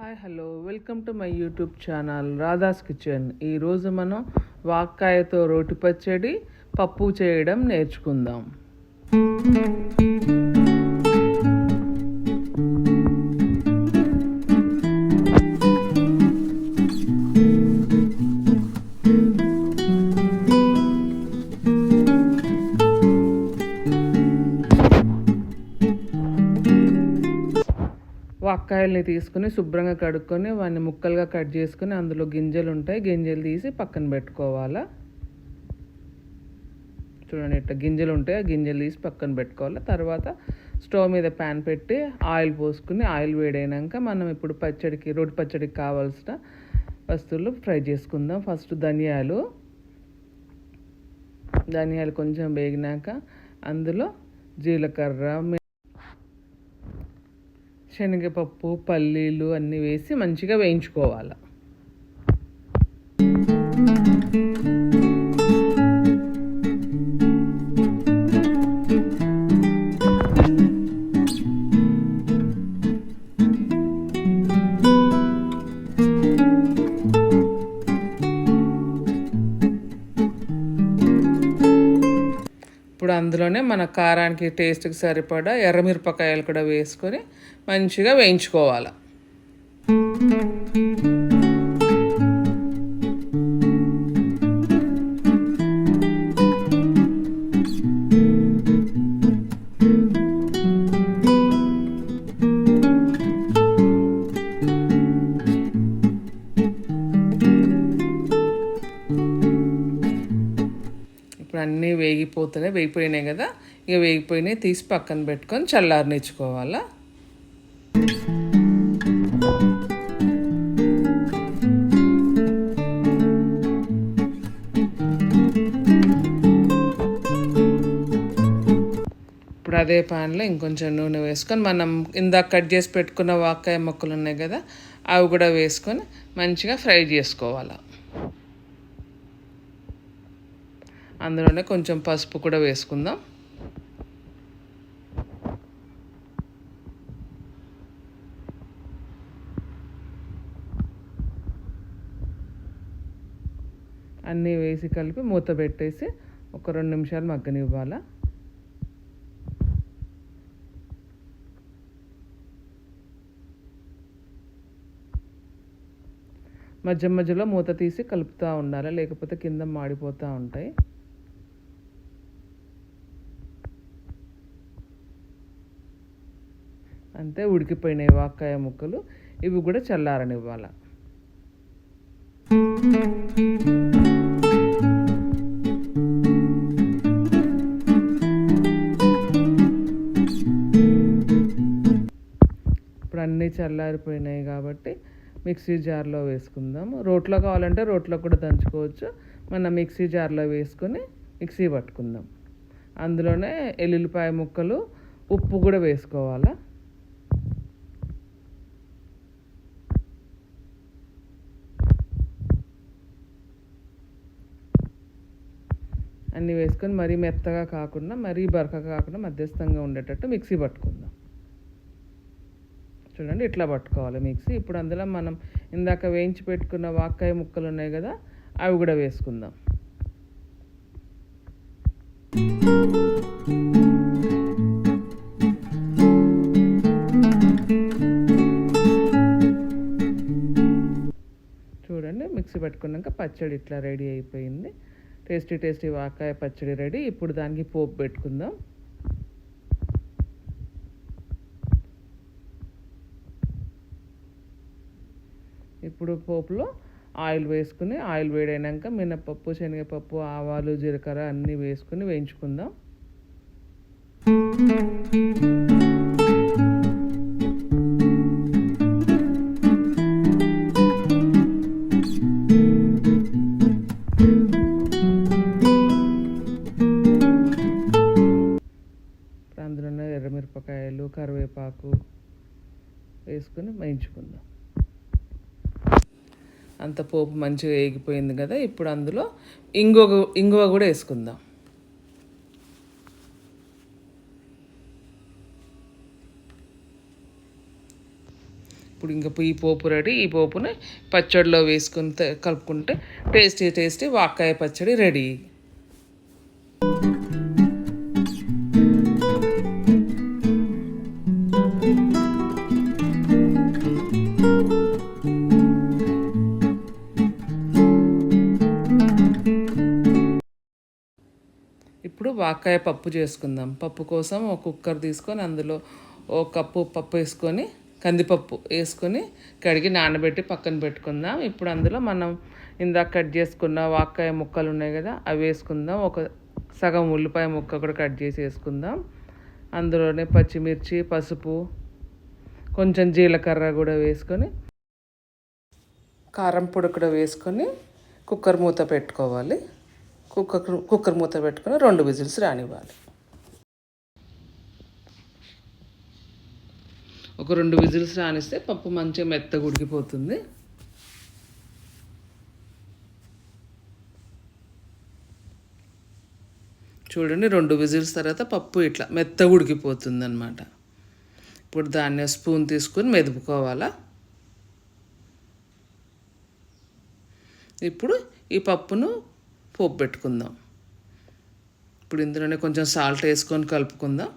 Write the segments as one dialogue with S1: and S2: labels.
S1: Hi hello welcome to my YouTube channel Radha's kitchen. ఈరోజు మనం వాక్కాయతో రోటి పచ్చడి పప్పు చేయడం నేర్చుకుందాం. వాక్కాయల్ని తీసుకుని శుభ్రంగా కడుక్కొని వాటిని ముక్కలుగా కట్ చేసుకుని అందులో గింజలు ఉంటాయి, గింజలు తీసి పక్కన పెట్టుకోవాలా. చూడండి, ఇట్లా గింజలు ఉంటాయి, ఆ గింజలు తీసి పక్కన పెట్టుకోవాలి. తర్వాత స్టవ్ మీద ప్యాన్ పెట్టి ఆయిల్ పోసుకుని ఆయిల్ వేడైనాక మనం ఇప్పుడు రోటి పచ్చడికి కావాల్సిన వస్తువులు ఫ్రై చేసుకుందాం. ఫస్ట్ ధనియాలు కొంచెం వేగినాక అందులో జీలకర్ర, శనగపప్పు, పల్లీలు అన్నీ వేసి మంచిగా వేయించుకోవాలి. ఇప్పుడు అందులోనే మన కారానికి టేస్ట్కి సరిపడా ఎర్రమిరపకాయలు కూడా వేసుకొని మంచిగా వేయించుకోవాలి. ఇప్పుడు అన్నీ వేగిపోయినాయి కదా, ఇక వేగిపోయినాయి తీసి పక్కన పెట్టుకొని చల్లారనిచ్చుకోవాలా. ఇప్పుడు అదే ప్యాన్లో ఇంకొంచెం నూనె వేసుకొని మనం ఇందాక కట్ చేసి పెట్టుకున్న వాక్కాయ ముక్కలు ఉన్నాయి కదా, అవి కూడా వేసుకొని మంచిగా ఫ్రై చేసుకోవాలి. అందులోనే కొంచెం పసుపు కూడా వేసుకుందాం. అన్నీ వేసి కలిపి మూత పెట్టేసి ఒక 2 నిమిషాలు మగ్గనివ్వాలి. మధ్య మధ్యలో మూత తీసి కలుపుతూ ఉండాలి, లేకపోతే కింద మాడిపోతూ ఉంటాయి. అంతే, ఉడికిపోయినాయి వాక్కాయ ముక్కలు. ఇవి కూడా చల్లారనివ్వాలి. ఇప్పుడు అన్నీ చల్లారిపోయినాయి కాబట్టి మిక్సీ జార్లో వేసుకుందాము. రోట్లో కావాలంటే రోట్లో కూడా దంచుకోవచ్చు. మన మిక్సీ జార్లో వేసుకొని మిక్సీ పట్టుకుందాం. అందులోనే ఎల్లుల్లిపాయ ముక్కలు, ఉప్పు కూడా వేసుకోవాలా. అన్నీ వేసుకొని మరీ మెత్తగా కాకుండా మరీ బరకగా కాకుండా మధ్యస్థంగా ఉండేటట్టు మిక్సీ పట్టుకుందాం. చూడండి, ఇట్లా పట్టుకోవాలి మిక్సీ. ఇప్పుడు అందులో మనం ఇందాక వేయించి పెట్టుకున్న వాక్కాయ ముక్కలు ఉన్నాయి కదా, అవి కూడా వేసుకుందాం. చూడండి, మిక్సీ పట్టుకున్నాక పచ్చడి ఇట్లా రెడీ అయిపోయింది. టేస్టీ వాక్కాయ పచ్చడి రెడీ. ఇప్పుడు దానికి పోపు పెట్టుకుందాం. ఇప్పుడు పోపులో ఆయిల్ వేసుకుని ఆయిల్ వేడైనాక మినపప్పు, శనగపప్పు, ఆవాలు, జీలకర్ర అన్నీ వేసుకుని వేయించుకుందాం. అందులోనే ఎర్రమిరపకాయలు, కరివేపాకు వేసుకుని వేయించుకుందాం. అంత పోపు మంచిగా వేగిపోయింది కదా, ఇప్పుడు అందులో ఇంగువ కూడా వేసుకుందాం. ఇప్పుడు ఇంకా ఈ పోపు రెడీ. ఈ పోపుని పచ్చడిలో వేసుకుని కలుపుకుంటే టేస్టీ వాక్కాయ పచ్చడి రెడీ. ఇప్పుడు వాక్కాయ పప్పు చేసుకుందాం. పప్పు కోసం ఒక కుక్కర్ తీసుకొని అందులో ఒక కప్పు పప్పు వేసుకొని, కందిపప్పు వేసుకొని కడిగి నానబెట్టి పక్కన పెట్టుకుందాం. ఇప్పుడు అందులో మనం ఇందాక కట్ చేసుకున్న వాక్కాయ ముక్కలు ఉన్నాయి కదా, అవి వేసుకుందాం. ఒక సగం ఉల్లిపాయ ముక్క కూడా కట్ చేసి వేసుకుందాం. అందులోనే పచ్చిమిర్చి, పసుపు, కొంచెం జీలకర్ర కూడా వేసుకొని, కారం పొడి కూడా వేసుకొని కుక్కర్ మూత పెట్టుకోవాలి. కుక్కర్ మూత పెట్టుకొని 2 విజిల్స్ రానివ్వాలి. ఒక 2 విజిల్స్ రానిస్తే పప్పు మంచిగా మెత్తగా ఉడికిపోతుంది. చూడండి, 2 విజిల్స్ తర్వాత పప్పు ఇట్లా మెత్తగా ఉడికిపోతుంది అన్నమాట. ఇప్పుడు దాన్ని స్పూన్ తీసుకొని మెదుపుకోవాలా. ఇప్పుడు ఈ పప్పును పోపు పెట్టుకుందాం. ఇప్పుడు ఇందులోనే కొంచెం సాల్ట్ వేసుకొని కలుపుకుందాం.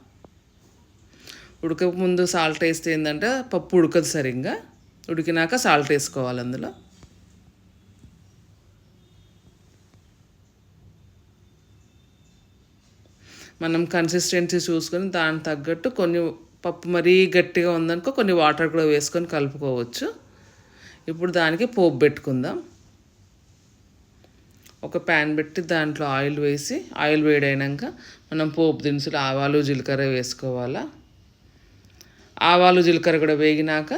S1: ఉడక ముందు సాల్ట్ వేస్తే ఏంటంటే పప్పు ఉడకదు సరిగ్గా. ఉడికినాక సాల్ట్ వేసుకోవాలి అందులో. మనం కన్సిస్టెన్సీ చూసుకొని దానికి తగ్గట్టు కొన్ని పప్పు మరీ గట్టిగా ఉందనుకో కొన్ని వాటర్ కూడా వేసుకొని కలుపుకోవచ్చు. ఇప్పుడు దానికి పోపు పెట్టుకుందాం. ఒక ప్యాన్ పెట్టి దాంట్లో ఆయిల్ వేసి, ఆయిల్ వేడైనాక మనం పోపు దినుసులు ఆవాలు జీలకర్ర వేసుకోవాలా. ఆవాలు జీలకర్ర కూడా వేగినాక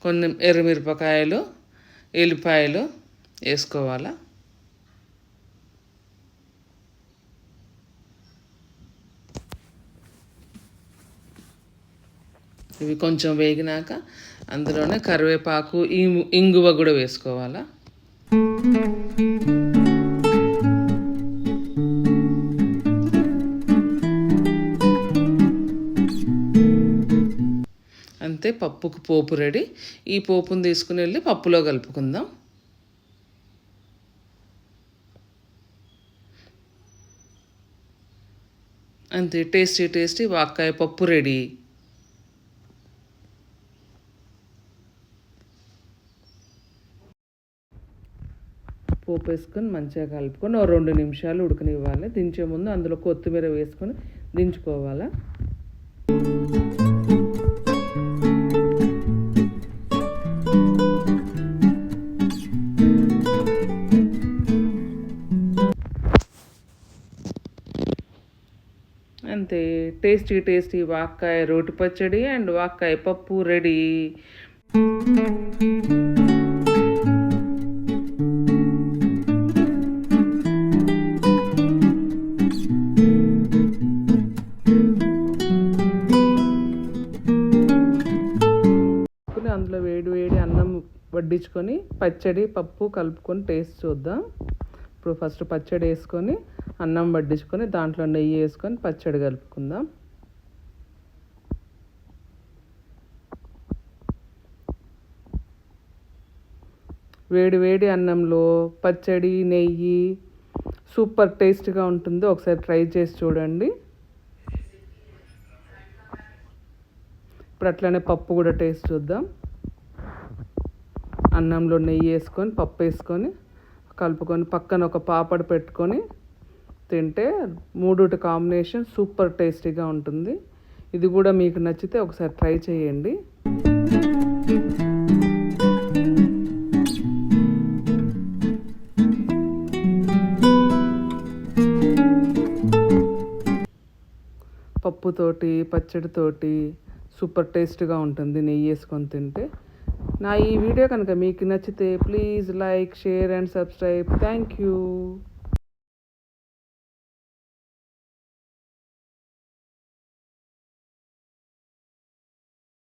S1: కొన్ని ఎర్రమిరపకాయలు, ఎల్లిపాయలు వేసుకోవాలా. ఇవి కొంచెం వేగినాక అందులోనే కరివేపాకు, ఇంగువ కూడా వేసుకోవాలా. అంతే, పప్పుకు పోపు రెడీ. ఈ పోపును తీసుకుని వెళ్ళి పప్పులో కలుపుకుందాం. అంతే, టేస్టీ వాక్కాయ పప్పు రెడీ. పోపు వేసుకొని మంచిగా కలుపుకొని 2 నిమిషాలు ఉడకనివ్వాలి. దించే ముందు అందులో కొత్తిమీర వేసుకొని దించుకోవాలా. అంతే, టేస్టీ వాక్కాయ రోటి పచ్చడి అండ్ వాక్కాయ పప్పు రెడీ. అందులో వేడి అన్నం వడ్డించుకొని పచ్చడి పప్పు కలుపుకొని టేస్ట్ చూద్దాం. ఇప్పుడు ఫస్ట్ పచ్చడి వేసుకొని అన్నం వడ్డించుకొని దాంట్లో నెయ్యి వేసుకొని పచ్చడి కలుపుకుందాం. వేడి అన్నంలో పచ్చడి నెయ్యి సూపర్ టేస్ట్గా ఉంటుంది. ఒకసారి ట్రై చేసి చూడండి. ఇప్పుడు అట్లనే పప్పు కూడా టేస్ట్ చూద్దాం. అన్నంలో నెయ్యి వేసుకొని పప్పు వేసుకొని కలుపుకొని పక్కన ఒక పాపడ్ పెట్టుకొని తింటే 3 కాంబినేషన్ సూపర్ టేస్టీగా ఉంటుంది. ఇది కూడా మీకు నచ్చితే ఒకసారి ట్రై చేయండి. పప్పుతోటి పచ్చడితోటి సూపర్ టేస్ట్గా ఉంటుంది నెయ్యి వేసుకొని తింటే. నా ఈ వీడియో కనుక మీకు నచ్చితే please like, share and subscribe. Thank you.